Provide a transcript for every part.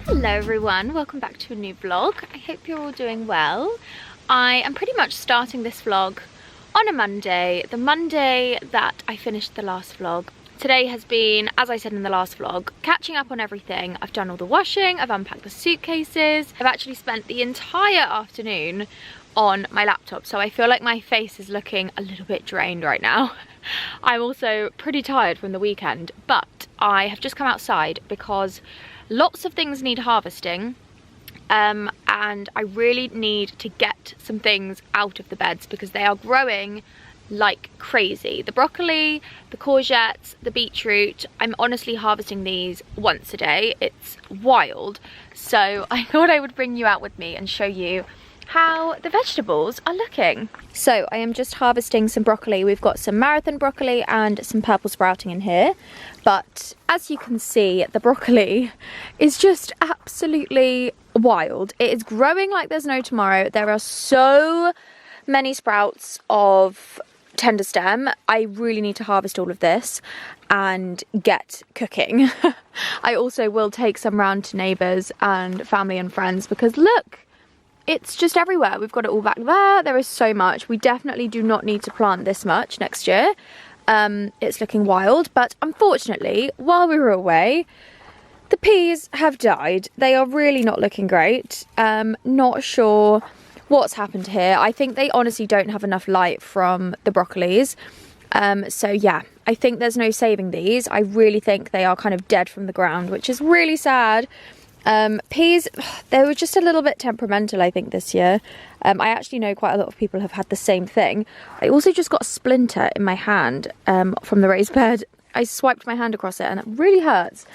Hello everyone, welcome back to a new vlog. I hope you're all doing well. I am pretty much starting this vlog on a Monday, the Monday that I finished the last vlog. Today has been, as I said in the last vlog, catching up on everything. I've done all the washing, I've unpacked the suitcases. I've actually spent the entire afternoon on my laptop, so I feel like my face is looking a little bit drained right now. I'm also pretty tired from the weekend, but I have just come outside because lots of things need harvesting, and I really need to get some things out of the beds because they are growing like crazy. The broccoli, the courgettes, the beetroot, I'm honestly harvesting these once a day. It's wild. So I thought I would bring you out with me and show you how the vegetables are looking. So I am just harvesting some broccoli. We've got some marathon broccoli and some purple sprouting in here, but as you can see, the broccoli is just absolutely wild. It is growing like there's no tomorrow. There are so many sprouts of tender stem. I really need to harvest all of this and get cooking. I also will take some round to neighbours and family and friends because look, it's just everywhere. We've got it all back there. There is so much. We definitely do not need to plant this much next year. It's looking wild, but unfortunately, while we were away, the peas have died. They are really not looking great. Not sure what's happened here. I think they honestly don't have enough light from the broccolis. So yeah, I think there's no saving these. I really think they are kind of dead from the ground, which is really sad. Peas, they were just a little bit temperamental, I think, this year. I actually know quite a lot of people have had the same thing. I also just got a splinter in my hand from the raised bed. I swiped my hand across it and it really hurts.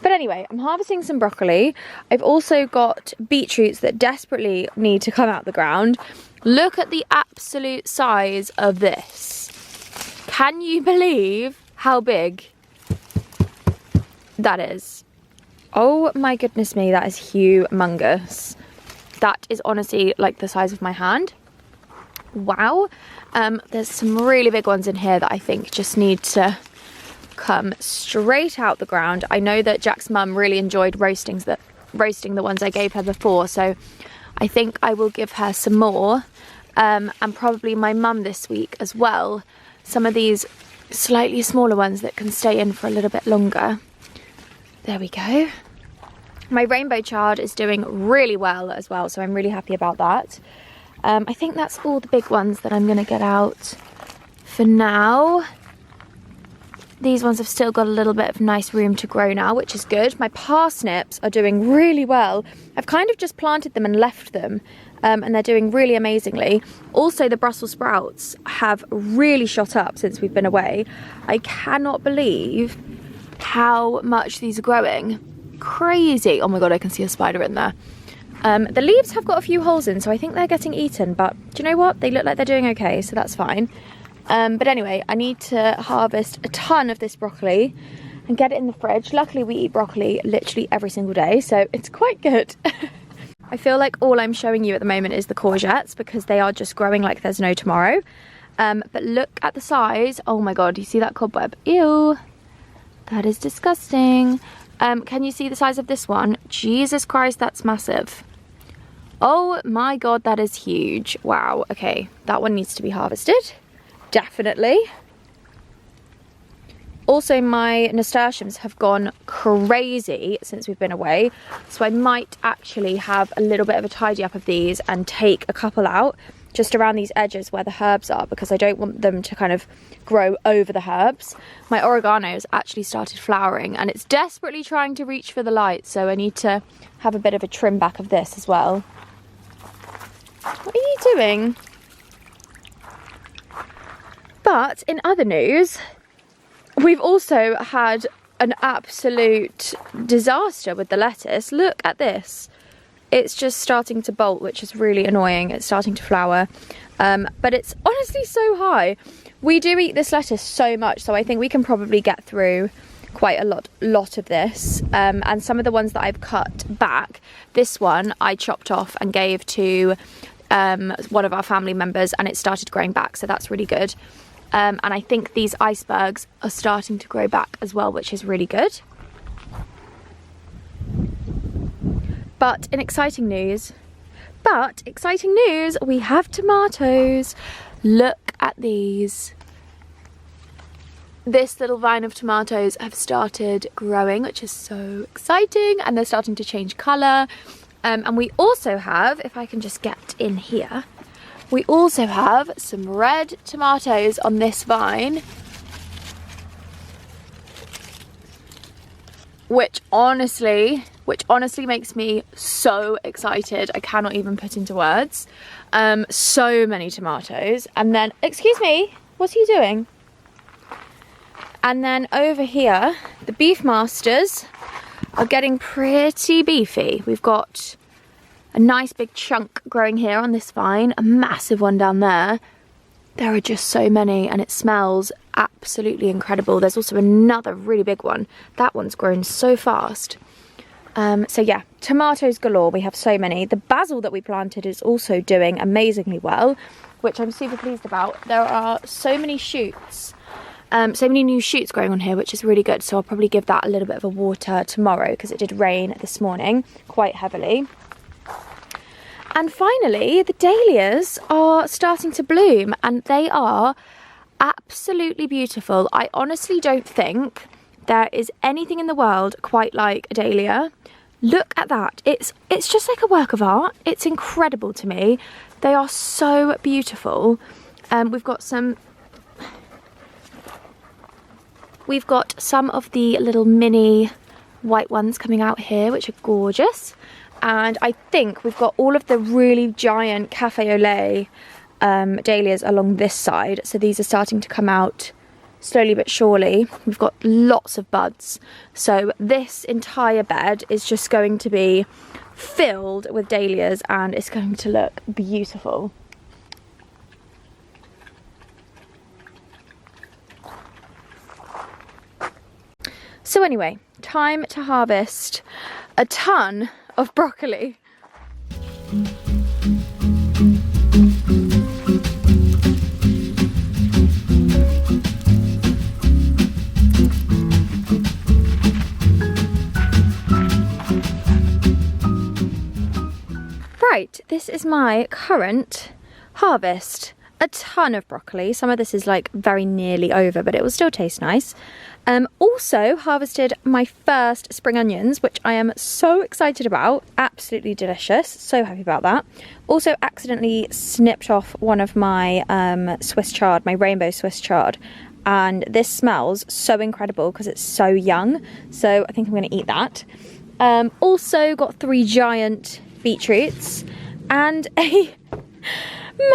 But anyway, I'm harvesting some broccoli. I've also got beetroots that desperately need to come out the ground. Look at the absolute size of this. Can you believe how big that is? Oh my goodness me, that is humongous. That is honestly like the size of my hand. Wow. There's some really big ones in here that I think just need to come straight out the ground. I know that Jack's mum really enjoyed roasting the ones I gave her before, so I think I will give her some more, and probably my mum this week as well. Some of these slightly smaller ones that can stay in for a little bit longer. There we go. My rainbow chard is doing really well as well, so I'm really happy about that. I think that's all the big ones that I'm going to get out for now. These ones have still got a little bit of nice room to grow now, which is good. My parsnips are doing really well. I've kind of just planted them and left them, and they're doing really amazingly. Also, the Brussels sprouts have really shot up since we've been away. I cannot believe how much these are growing. Crazy. Oh my god, I can see a spider in there. The leaves have got a few holes in, so I think they're getting eaten, but do you know what? They look like they're doing okay, so that's fine. But anyway, I need to harvest a ton of this broccoli and get it in the fridge. Luckily, we eat broccoli literally every single day, so it's quite good. I feel like all I'm showing you at the moment is the courgettes because they are just growing like there's no tomorrow. But look at the size. Oh my god, you see that cobweb? Ew. That is disgusting. Can you see the size of this one? Jesus Christ, that's massive. Oh my god, that is huge. Wow, okay. That one needs to be harvested. Definitely. Also, my nasturtiums have gone crazy since we've been away. So I might actually have a little bit of a tidy up of these and take a couple out just around these edges where the herbs are, because I don't want them to kind of grow over the herbs. My oregano has actually started flowering and it's desperately trying to reach for the light, so I need to have a bit of a trim back of this as well. What are you doing? But in other news, we've also had an absolute disaster with the lettuce. Look at this. It's just starting to bolt, which is really annoying. It's starting to flower, but it's honestly so high. We do eat this lettuce so much, so I think we can probably get through quite a lot of this. And some of the ones that I've cut back, this one I chopped off and gave to one of our family members, and it started growing back, so that's really good. And I think these icebergs are starting to grow back as well, which is really good. But in exciting news, we have tomatoes. Look at these. This little vine of tomatoes have started growing, which is so exciting, and they're starting to change colour. And we also have, if I can just get in here, we also have some red tomatoes on this vine, which honestly makes me so excited. I cannot even put into words. So many tomatoes. And then, excuse me, what are you doing? And then over here, the beef masters are getting pretty beefy. We've got a nice big chunk growing here on this vine, a massive one down there. There are just so many, and it smells absolutely incredible. There's also another really big one. That one's grown so fast. So yeah, tomatoes galore. We have so many. The basil that we planted is also doing amazingly well, which I'm super pleased about. There are so many shoots, so many new shoots growing on here, which is really good. So I'll probably give that a little bit of a water tomorrow, because it did rain this morning quite heavily. And finally, the dahlias are starting to bloom, and they are absolutely beautiful. I honestly don't think there is anything in the world quite like a dahlia. Look at that. It's just like a work of art. It's incredible to me. They are so beautiful. We've got some of the little mini white ones coming out here, which are gorgeous. And I think we've got all of the really giant cafe au lait dahlias along this side. So these are starting to come out slowly but surely. We've got lots of buds. So this entire bed is just going to be filled with dahlias, and it's going to look beautiful. So anyway, time to harvest a ton of broccoli. Right, this is my current harvest. A ton of broccoli. Some of this is like very nearly over, but it will still taste nice. Also harvested my first spring onions, which I am so excited about. Absolutely delicious. So happy about that. Also accidentally snipped off one of my Swiss chard, my rainbow Swiss chard. And this smells so incredible because it's so young. So I think I'm going to eat that. Also got 3 giant beetroots and a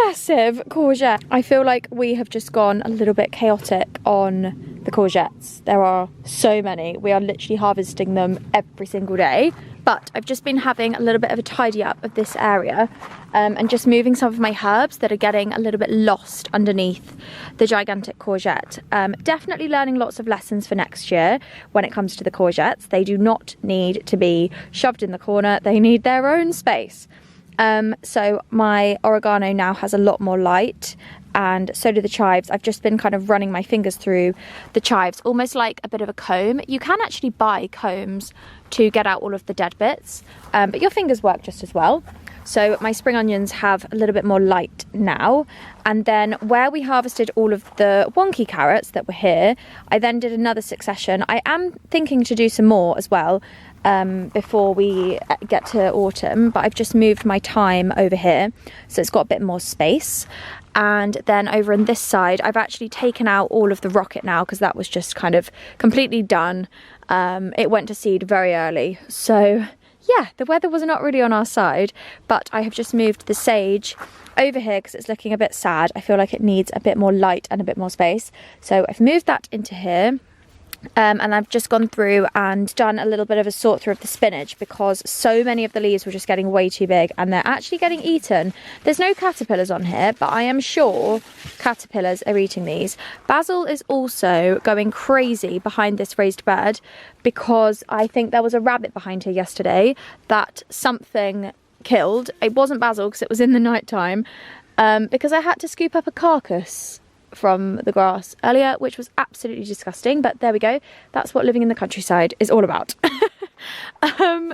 massive courgette. I feel like we have just gone a little bit chaotic on the courgettes. There are so many. We are literally harvesting them every single day. But I've just been having a little bit of a tidy up of this area and just moving some of my herbs that are getting a little bit lost underneath the gigantic courgette. Definitely learning lots of lessons for next year when it comes to the courgettes. They do not need to be shoved in the corner. They need their own space. So my oregano now has a lot more light, and so do the chives. I've just been kind of running my fingers through the chives, almost like a bit of a comb. You can actually buy combs to get out all of the dead bits, but your fingers work just as well. So my spring onions have a little bit more light now. And then where we harvested all of the wonky carrots that were here, I then did another succession. I am thinking to do some more as well before we get to autumn, but I've just moved my thyme over here, so it's got a bit more space. And then over on this side, I've actually taken out all of the rocket now because that was just kind of completely done. It went to seed very early, so yeah, the weather was not really on our side, but I have just moved the sage over here because it's looking a bit sad. I feel like it needs a bit more light and a bit more space. So I've moved that into here. And I've just gone through and done a little bit of a sort through of the spinach because so many of the leaves were just getting way too big and they're actually getting eaten. There's no caterpillars on here, but I am sure caterpillars are eating these. Basil is also going crazy behind this raised bed because I think there was a rabbit behind here yesterday that something killed. It wasn't Basil because it was in the night time, because I had to scoop up a carcass from the grass earlier, which was absolutely disgusting, but there we go. That's what living in the countryside is all about.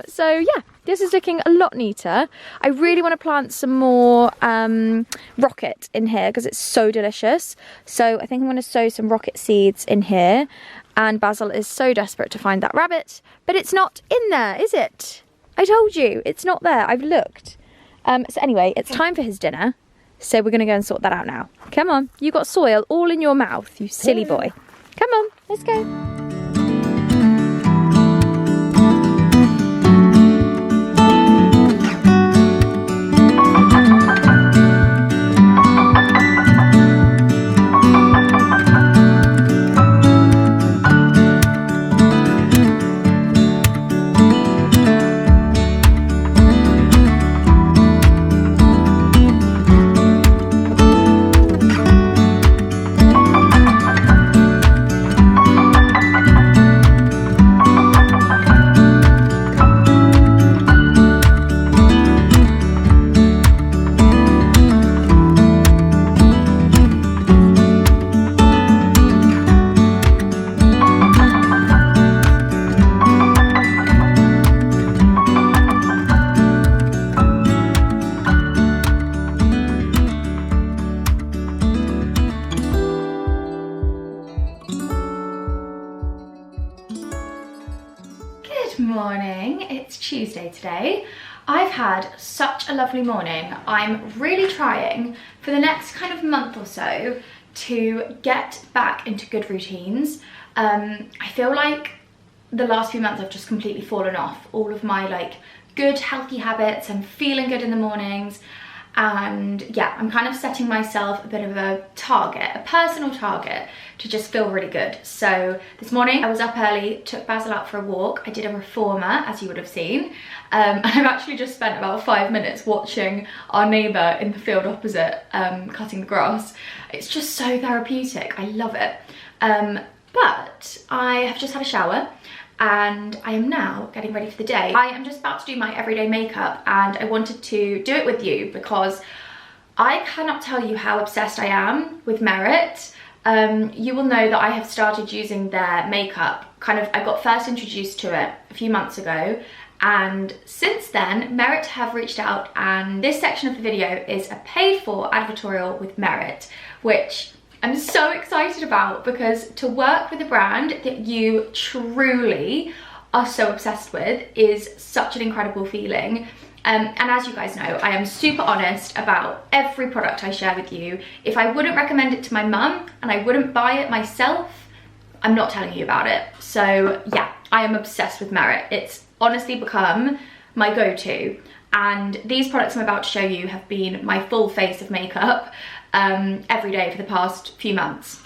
So yeah, this is looking a lot neater. I really want to plant some more rocket in here because it's so delicious. So I think I'm going to sow some rocket seeds in here, and Basil is so desperate to find that rabbit, but it's not in there, is it? I told you, it's not there. I've looked. So anyway, it's time for his dinner. So we're going to go and sort that out now. Come on, you got soil all in your mouth, you silly boy. Come on, let's go. Good morning, it's Tuesday today. I've had such a lovely morning. I'm really trying for the next kind of month or so to get back into good routines. I feel like the last few months I've just completely fallen off all of my like good healthy habits. I'm feeling good in the mornings, and yeah, I'm kind of setting myself a bit of a target, a personal target, to just feel really good. So this morning I was up early, took Basil out for a walk. I did a reformer, as you would have seen. And I've actually just spent about 5 minutes watching our neighbour in the field opposite cutting the grass. It's just so therapeutic, I love it. But I have just had a shower and I am now getting ready for the day. I am just about to do my everyday makeup, and I wanted to do it with you because I cannot tell you how obsessed I am with Merit. You will know that I have started using their makeup. I got first introduced to it a few months ago, and since then Merit have reached out, and this section of the video is a paid for advertorial with Merit, which I'm so excited about, because to work with a brand that you truly are so obsessed with is such an incredible feeling. And as you guys know, I am super honest about every product I share with you. If I wouldn't recommend it to my mum and I wouldn't buy it myself, I'm not telling you about it. So yeah, I am obsessed with Merit. It's honestly become my go-to. And these products I'm about to show you have been my full face of makeup every day for the past few months.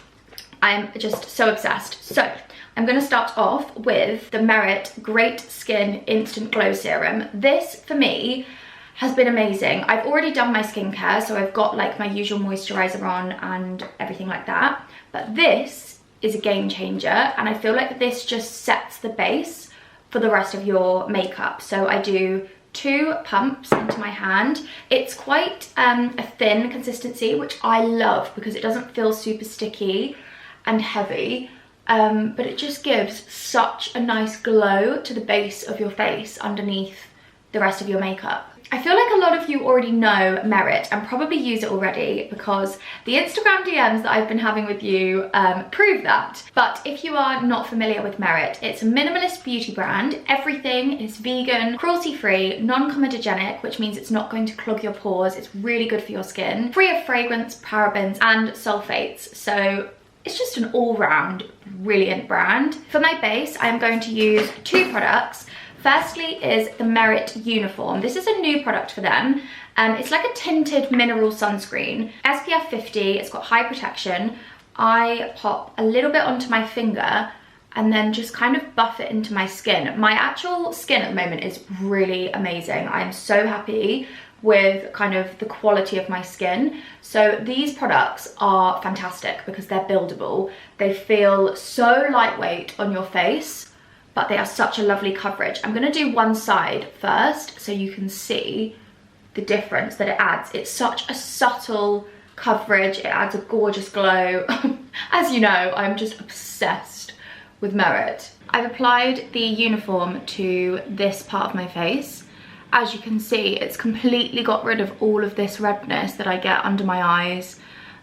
I'm just so obsessed. So I'm going to start off with the Merit Great Skin Instant Glow Serum. This, for me, has been amazing. I've already done my skincare, so I've got like my usual moisturizer on and everything like that. But this is a game changer, and I feel like this just sets the base for the rest of your makeup. So I do 2 pumps into my hand. It's quite a thin consistency, which I love because it doesn't feel super sticky and heavy. But it just gives such a nice glow to the base of your face underneath the rest of your makeup. I feel like a lot of you already know Merit and probably use it already, because the Instagram DMs that I've been having with you prove that. But if you are not familiar with Merit, it's a minimalist beauty brand. Everything is vegan, cruelty-free, non-comedogenic, which means it's not going to clog your pores. It's really good for your skin, free of fragrance, parabens, and sulfates. So it's just an all-round brilliant brand. For my base, I'm going to use 2 products. Firstly is the Merit Uniform. This is a new product for them. It's like a tinted mineral sunscreen. SPF 50, it's got high protection. I pop a little bit onto my finger and then just kind of buff it into my skin. My actual skin at the moment is really amazing. I am so happy with kind of the quality of my skin. So these products are fantastic because they're buildable. They feel so lightweight on your face, but they are such a lovely coverage. I'm gonna do one side first so you can see the difference that it adds. It's such a subtle coverage. It adds a gorgeous glow. As you know, I'm just obsessed with Merit. I've applied the uniform to this part of my face. As you can see, it's completely got rid of all of this redness that I get under my eyes.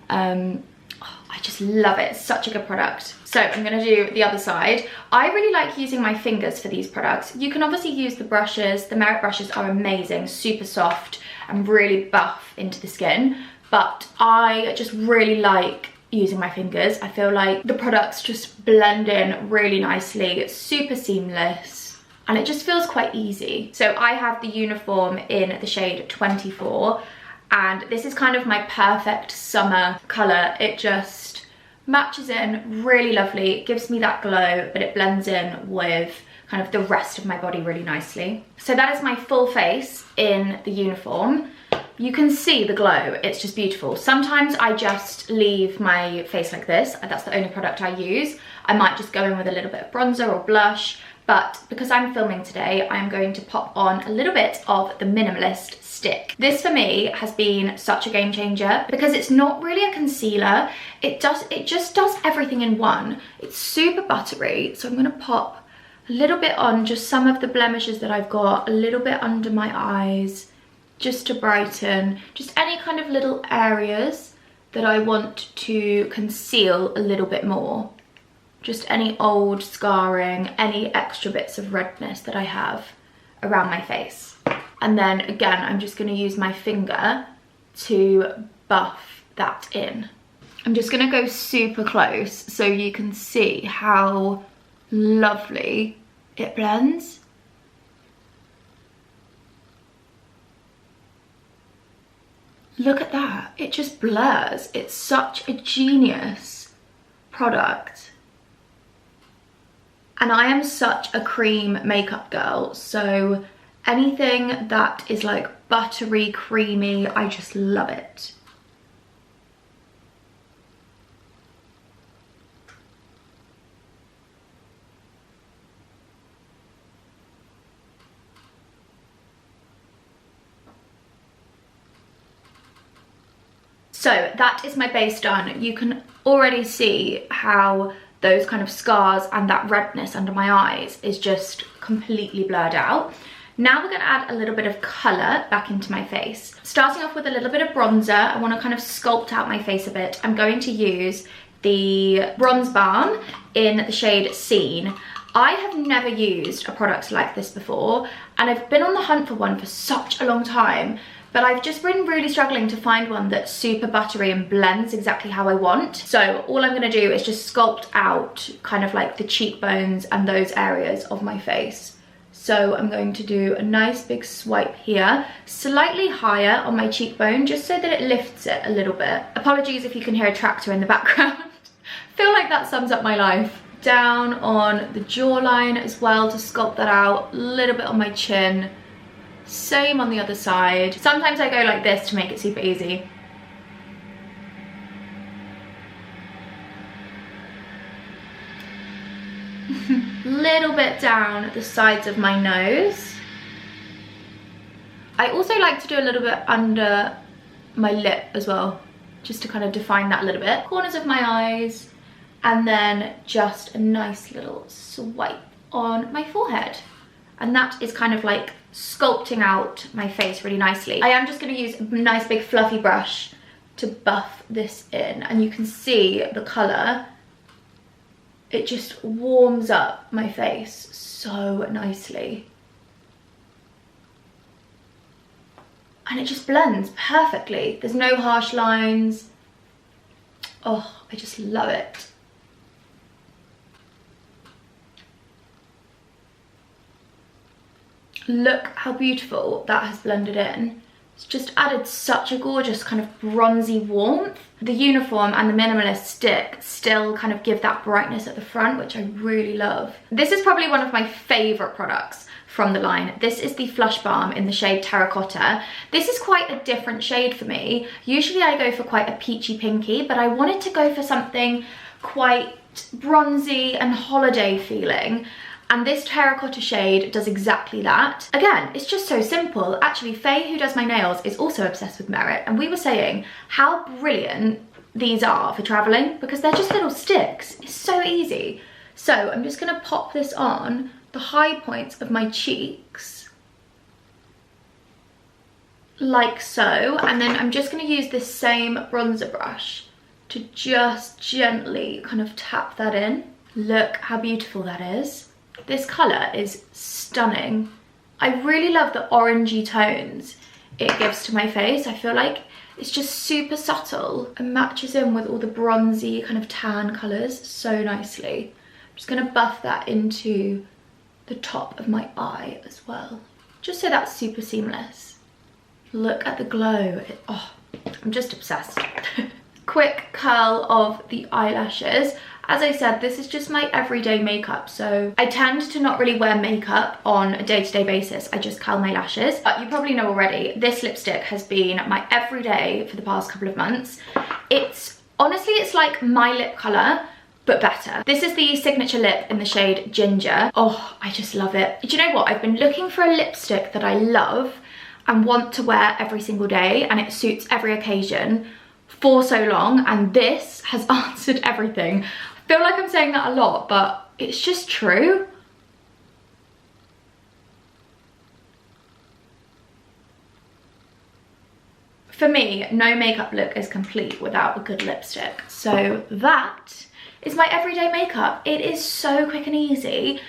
I just love it. It's such a good product. So I'm gonna do the other side. I really like using my fingers for these products. You can obviously use the brushes. The Merit brushes are amazing, super soft and really buff into the skin. But I just really like using my fingers. I feel like the products just blend in really nicely. It's super seamless and it just feels quite easy. So I have the uniform in the shade 24 and this is kind of my perfect summer colour. It just matches in really lovely. It gives me that glow, but it blends in with kind of the rest of my body really nicely. So that is my full face in the uniform. You can see the glow, it's just beautiful. Sometimes I just leave my face like this. That's the only product I use. I might just go in with a little bit of bronzer or blush, but because I'm filming today, I'm going to pop on a little bit of the Minimalist stick. This for me has been such a game changer because it's not really a concealer. It just does everything in one. It's super buttery, so I'm gonna pop a little bit on just some of the blemishes that I've got, a little bit under my eyes, just to brighten, just any kind of little areas that I want to conceal a little bit more. Just any old scarring, any extra bits of redness that I have around my face. And then again, I'm just gonna use my finger to buff that in. I'm just gonna go super close so you can see how lovely it blends. Look at that, it just blurs. It's such a genius product. And I am such a cream makeup girl, so anything that is like buttery, creamy, I just love it. So that is my base done. You can already see how those kind of scars and that redness under my eyes is just completely blurred out. Now we're gonna add a little bit of color back into my face. Starting off with a little bit of bronzer, I wanna kind of sculpt out my face a bit. I'm going to use the Bronze Balm in the shade Scene. I have never used a product like this before, and I've been on the hunt for one for such a long time, but I've just been really struggling to find one that's super buttery and blends exactly how I want. So all I'm gonna do is just sculpt out kind of like the cheekbones and those areas of my face. So I'm going to do a nice big swipe here, slightly higher on my cheekbone, just so that it lifts it a little bit. Apologies if you can hear a tractor in the background. I feel like that sums up my life. Down on the jawline as well to sculpt that out, a little bit on my chin. Same on the other side. Sometimes I go like this to make it super easy. Little bit down the sides of my nose. I also like to do a little bit under my lip as well, just to kind of define that a little bit. Corners of my eyes, and then just a nice little swipe on my forehead. And that is kind of like sculpting out my face really nicely. I am just going to use a nice big fluffy brush to buff this in, and you can see the colour. It just warms up my face so nicely. And it just blends perfectly. There's no harsh lines. Oh, I just love it. Look how beautiful that has blended in. It's just added such a gorgeous kind of bronzy warmth. The uniform and the minimalist stick still kind of give that brightness at the front, which I really love. This is probably one of my favourite products from the line. This is the Flush Balm in the shade Terracotta. This is quite a different shade for me. Usually I go for quite a peachy pinky, but I wanted to go for something quite bronzy and holiday feeling. And this terracotta shade does exactly that. Again, it's just so simple. Actually, Faye, who does my nails, is also obsessed with Merit, and we were saying how brilliant these are for traveling because they're just little sticks. It's so easy. So I'm just gonna pop this on the high points of my cheeks, like so, and then I'm just gonna use this same bronzer brush to just gently kind of tap that in. Look how beautiful that is. This colour is stunning. I really love the orangey tones it gives to my face. I feel like it's just super subtle and matches in with all the bronzy kind of tan colours so nicely. I'm just going to buff that into the top of my eye as well, just so that's super seamless. Look at the glow. Oh, I'm just obsessed. Quick curl of the eyelashes. As I said, this is just my everyday makeup, so I tend to not really wear makeup on a day-to-day basis. I just curl my lashes. But you probably know already, this lipstick has been my everyday for the past couple of months. Honestly, it's like my lip colour, but better. This is the Signature Lip in the shade Ginger. Oh, I just love it. Do you know what? I've been looking for a lipstick that I love and want to wear every single day, and it suits every occasion for so long, and this has answered everything. I feel like I'm saying that a lot, but it's just true. For me, no makeup look is complete without a good lipstick. So that is my everyday makeup. It is so quick and easy.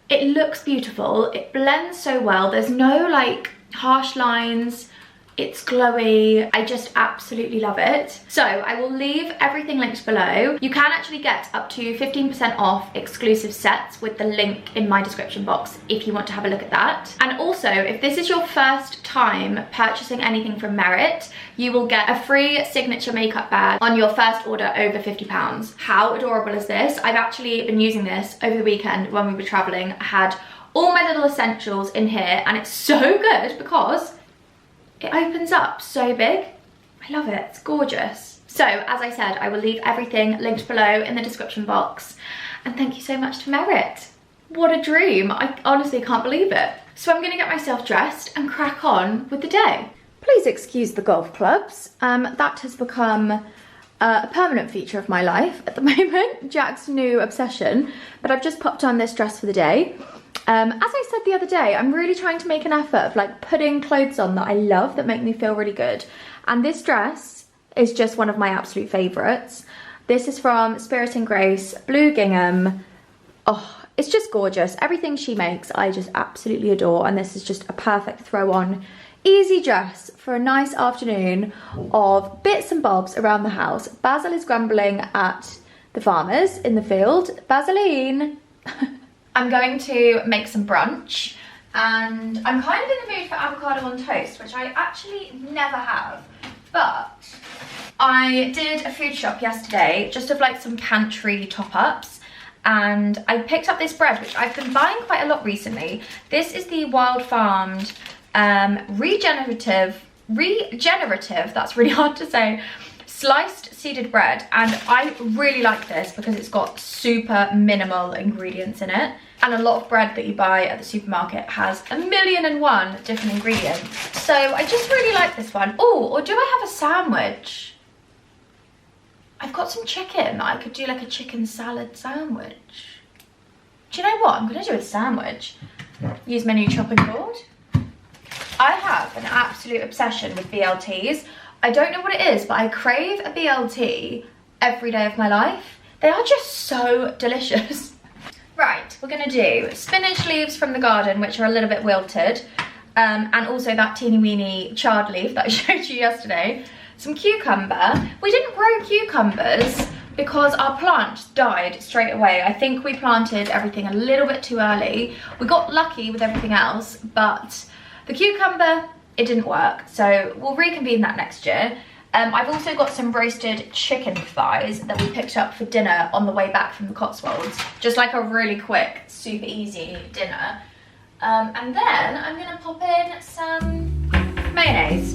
It looks beautiful. It blends so well. There's no like harsh lines. It's glowy. I just absolutely love it. So I will leave everything linked below. You can actually get up to 15% off exclusive sets with the link in my description box if you want to have a look at that. And also, if this is your first time purchasing anything from Merit, you will get a free signature makeup bag on your first order over £50. How adorable is this? I've actually been using this over the weekend when we were traveling. I had all my little essentials in here, and it's so good because it opens up so big. I love it, it's gorgeous. So as I said, I will leave everything linked below in the description box. And thank you so much to Merit. What a dream, I honestly can't believe it. So I'm gonna get myself dressed and crack on with the day. Please excuse the golf clubs. That has become a permanent feature of my life at the moment, Jack's new obsession. But I've just popped on this dress for the day. As I said the other day, I'm really trying to make an effort of like putting clothes on that I love, that make me feel really good. And this dress is just one of my absolute favourites. This is from Spirit and Grace, blue gingham. Oh, it's just gorgeous. Everything she makes, I just absolutely adore. And this is just a perfect throw on, easy dress for a nice afternoon of bits and bobs around the house. Basil is grumbling at the farmers in the field. Basiline. I'm going to make some brunch, and I'm kind of in the mood for avocado on toast, which I actually never have, but I did a food shop yesterday just of like some pantry top-ups, and I picked up this bread, which I've been buying quite a lot recently. This is the Wild Farmed regenerative, that's really hard to say, sliced seeded bread, and I really like this because it's got super minimal ingredients in it, and a lot of bread that you buy at the supermarket has 1,000,001 different ingredients. So I just really like this one. Oh, or do I have a sandwich? I've got some chicken that I could do like a chicken salad sandwich. Do you know what? I'm gonna do a sandwich. Use my new chopping board. I have an absolute obsession with BLTs. I don't know what it is, but I crave a BLT every day of my life. They are just so delicious. Right, we're gonna do spinach leaves from the garden, which are a little bit wilted, and also that teeny weeny chard leaf that I showed you yesterday. Some cucumber. We didn't grow cucumbers because our plant died straight away. I think we planted everything a little bit too early. We got lucky with everything else, but the cucumber, it didn't work. So we'll reconvene that next year. I've also got some roasted chicken thighs that we picked up for dinner on the way back from the Cotswolds. Just like a really quick, super easy dinner. And then I'm gonna pop in some mayonnaise.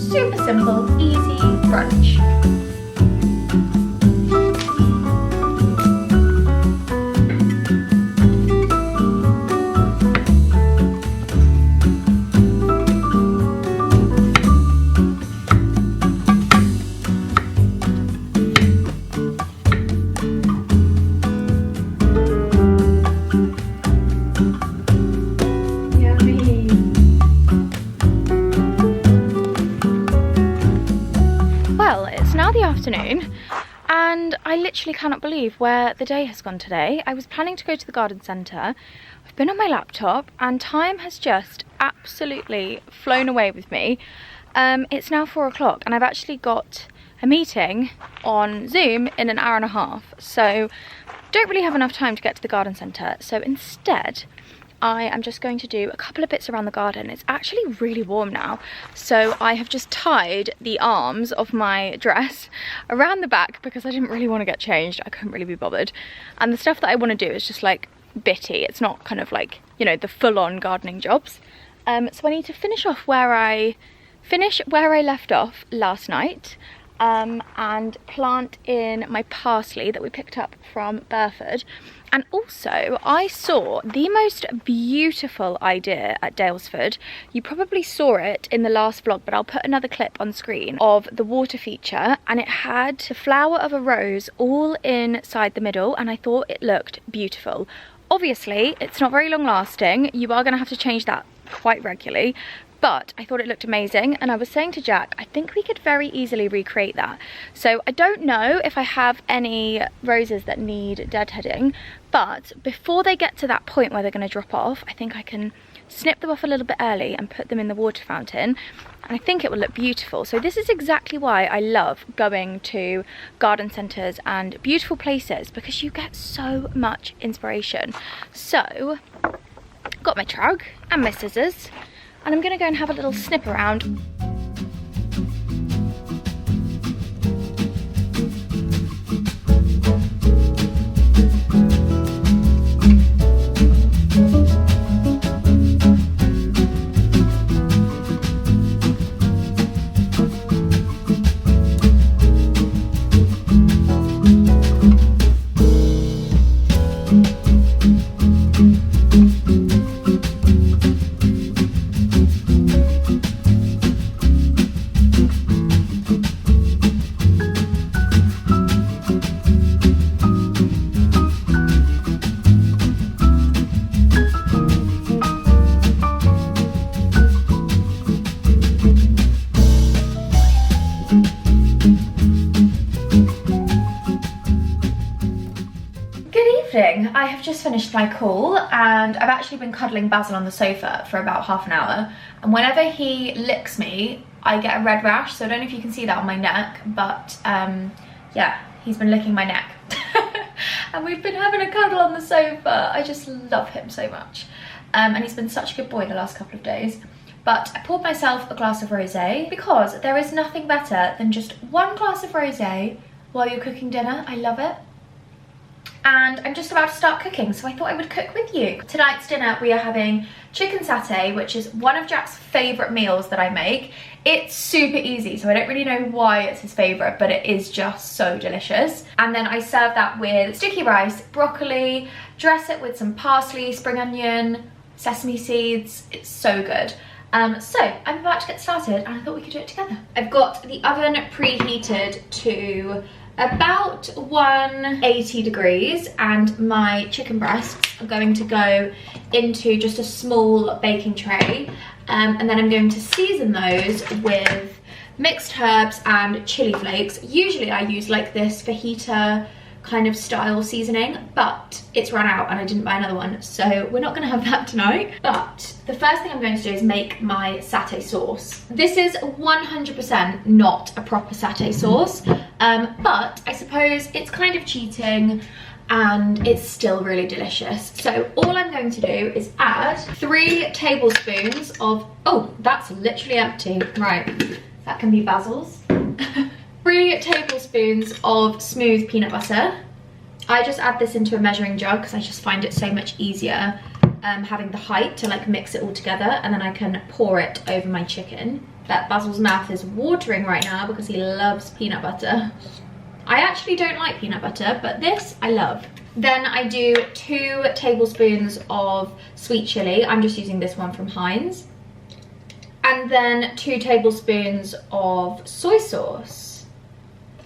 Super simple, easy brunch. Afternoon, and I literally cannot believe where the day has gone today. I was planning to go to the garden centre. I've been on my laptop and time has just absolutely flown away with me. It's now 4 o'clock and I've actually got a meeting on Zoom in an hour and a half, so don't really have enough time to get to the garden centre. So instead I am just going to do a couple of bits around the garden. It's actually really warm now, so I have just tied the arms of my dress around the back because I didn't really want to get changed. I couldn't really be bothered. And the stuff that I want to do is just like bitty. It's not kind of like, you know, the full-on gardening jobs. So I need to finish where I left off last night. And plant in my parsley that we picked up from Burford. And also I saw the most beautiful idea at Dalesford. You probably saw it in the last vlog, but I'll put another clip on screen of the water feature, and it had the flower of a rose all inside the middle, and I thought it looked beautiful. Obviously it's not very long lasting. You are going to have to change that quite regularly, but I thought it looked amazing, and I was saying to Jack, I think we could very easily recreate that. So I don't know if I have any roses that need deadheading, but before they get to that point where they're going to drop off, I think I can snip them off a little bit early and put them in the water fountain, and I think it will look beautiful. So this is exactly why I love going to garden centres and beautiful places, because you get so much inspiration. So got my trowel and my scissors, and I'm gonna go and have a little snip around. I have just finished my call, and I've actually been cuddling Basil on the sofa for about half an hour, and whenever he licks me I get a red rash. So I don't know if you can see that on my neck, but yeah, he's been licking my neck. And we've been having a cuddle on the sofa. I just love him so much, and he's been such a good boy the last couple of days. But I poured myself a glass of rosé because there is nothing better than just one glass of rosé while you're cooking dinner. I love it. And I'm just about to start cooking, so I thought I would cook with you. Tonight's dinner we are having chicken satay, which is one of Jack's favourite meals that I make. It's super easy, so I don't really know why it's his favourite, but it is just so delicious. And then I serve that with sticky rice, broccoli, dress it with some parsley, spring onion, sesame seeds. It's so good. So I'm about to get started, and I thought we could do it together. I've got the oven preheated to about 180 degrees, and my chicken breasts are going to go into just a small baking tray, and then I'm going to season those with mixed herbs and chili flakes. Usually I use like this fajita kind of style seasoning, but it's run out and I didn't buy another one, so we're not going to have that tonight. But the first thing I'm going to do is make my satay sauce. This is 100% not a proper satay sauce. But I suppose it's kind of cheating and it's still really delicious. So all I'm going to do is add 3 tablespoons of, oh, that's literally empty. Right, that can be Basil's. 3 tablespoons of smooth peanut butter. I just add this into a measuring jug because I just find it so much easier having the height to like mix it all together, and then I can pour it over my chicken. That Basil's mouth is watering right now because he loves peanut butter. I actually don't like peanut butter, but this I love. Then I do 2 tablespoons of sweet chili. I'm just using this one from Heinz. And then 2 tablespoons of soy sauce.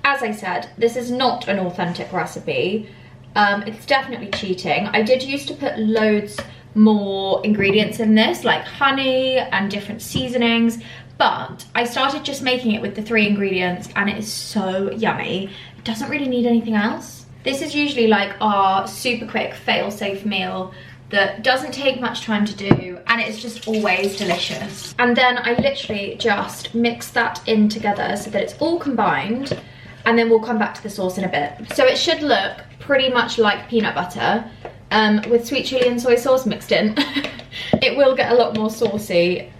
As I said, this is not an authentic recipe. It's definitely cheating. I did used to put loads more ingredients in this, like honey and different seasonings, but I started just making it with the 3 ingredients and it is so yummy. It doesn't really need anything else. This is usually like our super quick fail-safe meal that doesn't take much time to do, and it's just always delicious. And then I literally just mix that in together so that it's all combined, and then we'll come back to the sauce in a bit. So it should look pretty much like peanut butter with sweet chili and soy sauce mixed in. It will get a lot more saucy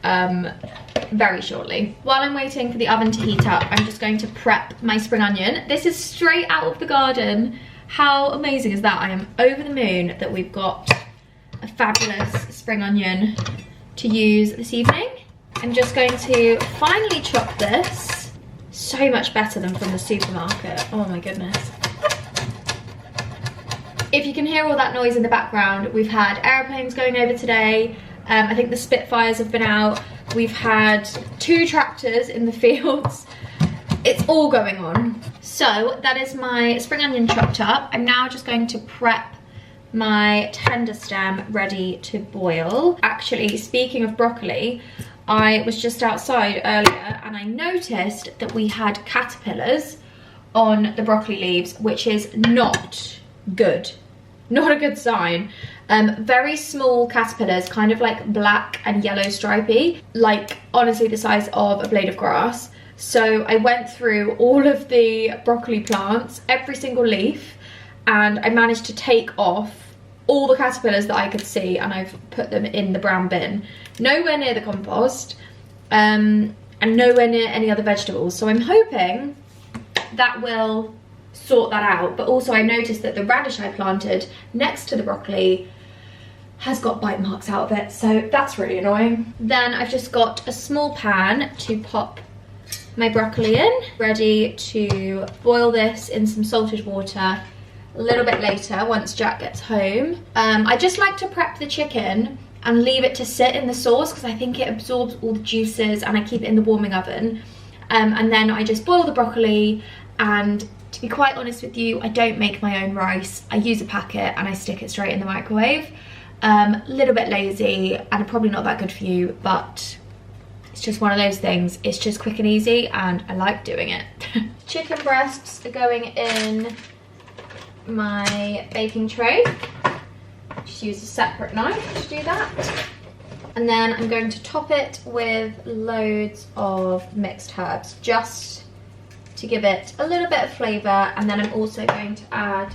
very shortly. While I'm waiting for the oven to heat up, I'm just going to prep my spring onion. This is straight out of the garden. How amazing is that? I am over the moon that we've got a fabulous spring onion to use this evening. I'm just going to finely chop this. So much better than from the supermarket. Oh my goodness. If you can hear all that noise in the background, we've had airplanes going over today. I think the Spitfires have been out. We've had 2 tractors in the fields. It's all going on. So that is my spring onion chopped up. I'm now just going to prep my tender stem ready to boil. Actually, speaking of broccoli, I was just outside earlier and I noticed that we had caterpillars on the broccoli leaves, which is not good. Not a good sign. Very small caterpillars, kind of like black and yellow stripy, like honestly the size of a blade of grass. So I went through all of the broccoli plants, every single leaf, and I managed to take off all the caterpillars that I could see, and I've put them in the brown bin. Nowhere near the compost, and nowhere near any other vegetables. So I'm hoping that will sort that out. But also I noticed that the radish I planted next to the broccoli has got bite marks out of it, so that's really annoying. Then I've just got a small pan to pop my broccoli in, ready to boil this in some salted water a little bit later once Jack gets home. I just like to prep the chicken and leave it to sit in the sauce because I think it absorbs all the juices, and I keep it in the warming oven. And then I just boil the broccoli, and to be quite honest with you, I don't make my own rice. I use a packet and I stick it straight in the microwave. A little bit lazy and probably not that good for you, but it's just one of those things. It's just quick and easy and I like doing it. Chicken breasts are going in my baking tray. Just use a separate knife to do that. And then I'm going to top it with loads of mixed herbs just to give it a little bit of flavour. And then I'm also going to add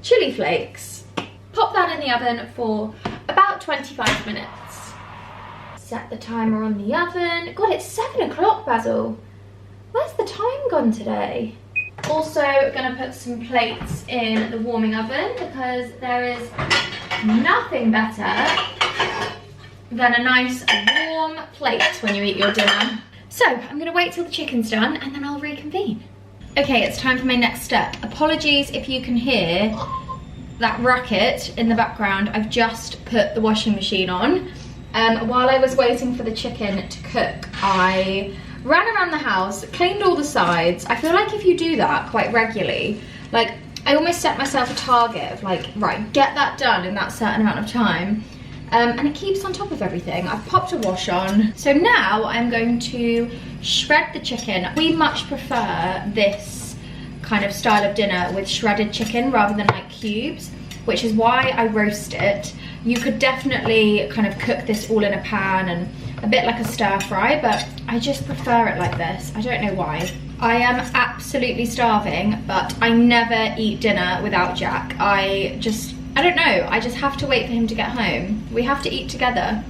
chili flakes. Pop that in the oven for about 25 minutes. Set the timer on the oven. God, it's 7 o'clock, Basil. Where's the time gone today? Also gonna put some plates in the warming oven because there is nothing better than a nice warm plate when you eat your dinner. So I'm gonna wait till the chicken's done and then I'll reconvene. Okay, it's time for my next step. Apologies if you can hear that racket in the background. I've just put the washing machine on. While I was waiting for the chicken to cook, I ran around the house, cleaned all the sides. I feel like if you do that quite regularly, like I almost set myself a target of like, right, get that done in that certain amount of time. And it keeps on top of everything. I've popped a wash on. So now I'm going to shred the chicken. We much prefer this kind of style of dinner with shredded chicken rather than like cubes, which is why I roast it. You could definitely kind of cook this all in a pan and a bit like a stir fry, but I just prefer it like this. I don't know why. I am absolutely starving, but I never eat dinner without Jack. I don't know, I just have to wait for him to get home. We have to eat together.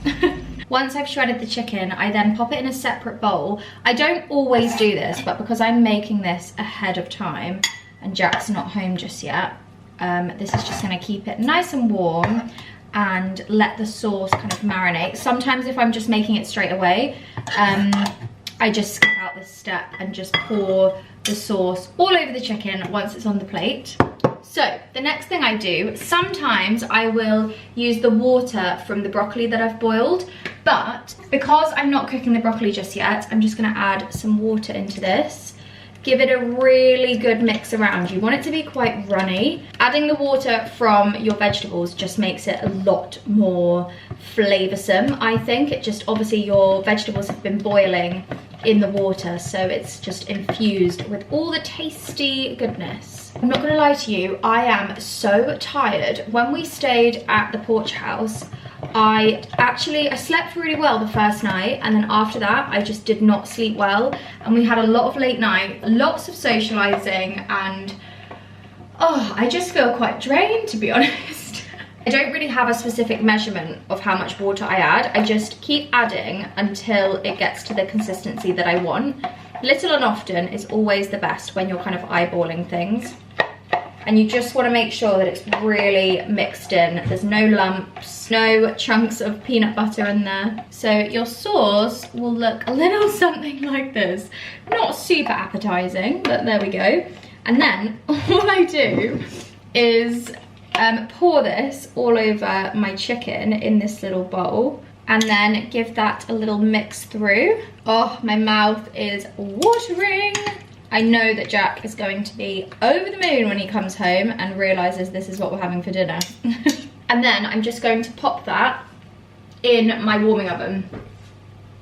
Once I've shredded the chicken, I then pop it in a separate bowl. I don't always do this, but because I'm making this ahead of time and Jack's not home just yet, this is just gonna keep it nice and warm and let the sauce kind of marinate. Sometimes if I'm just making it straight away, I just skip out this step and just pour the sauce all over the chicken once it's on the plate. So the next thing I do, sometimes I will use the water from the broccoli that I've boiled, but because I'm not cooking the broccoli just yet, I'm just gonna add some water into this. Give it a really good mix around. You want it to be quite runny. Adding the water from your vegetables just makes it a lot more flavoursome, I think. It just, obviously your vegetables have been boiling in the water, so it's just infused with all the tasty goodness. I'm not gonna lie to you, I am so tired. When we stayed at the Porch House, I slept really well the first night, and then after that I just did not sleep well, and we had a lot of late night, lots of socializing, and I just feel quite drained, to be honest. I don't really have a specific measurement of how much water I add. I just keep adding until it gets to the consistency that I want. Little and often is always the best when you're kind of eyeballing things. And you just want to make sure that it's really mixed in. There's no lumps, no chunks of peanut butter in there. So your sauce will look a little something like this. Not super appetizing, but there we go. And then all I do is pour this all over my chicken in this little bowl, and then give that a little mix through. Oh, my mouth is watering. I know that Jack is going to be over the moon when he comes home and realizes this is what we're having for dinner. And then I'm just going to pop that in my warming oven,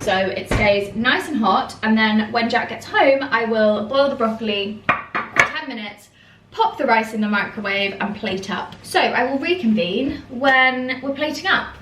so it stays nice and hot. And then when Jack gets home, I will boil the broccoli for 10 minutes, pop the rice in the microwave and plate up. So I will reconvene when we're plating up.